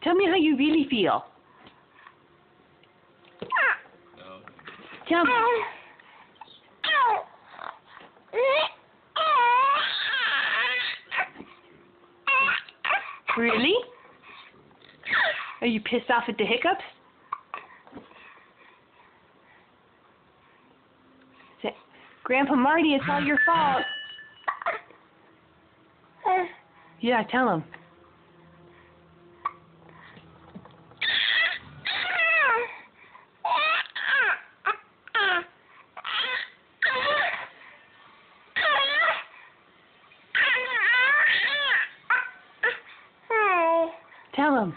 Tell me how you really feel. No. Tell me. Really? Are you pissed off at the hiccups? Say, Grandpa Marty, it's all your fault. Yeah, tell him. Tell him.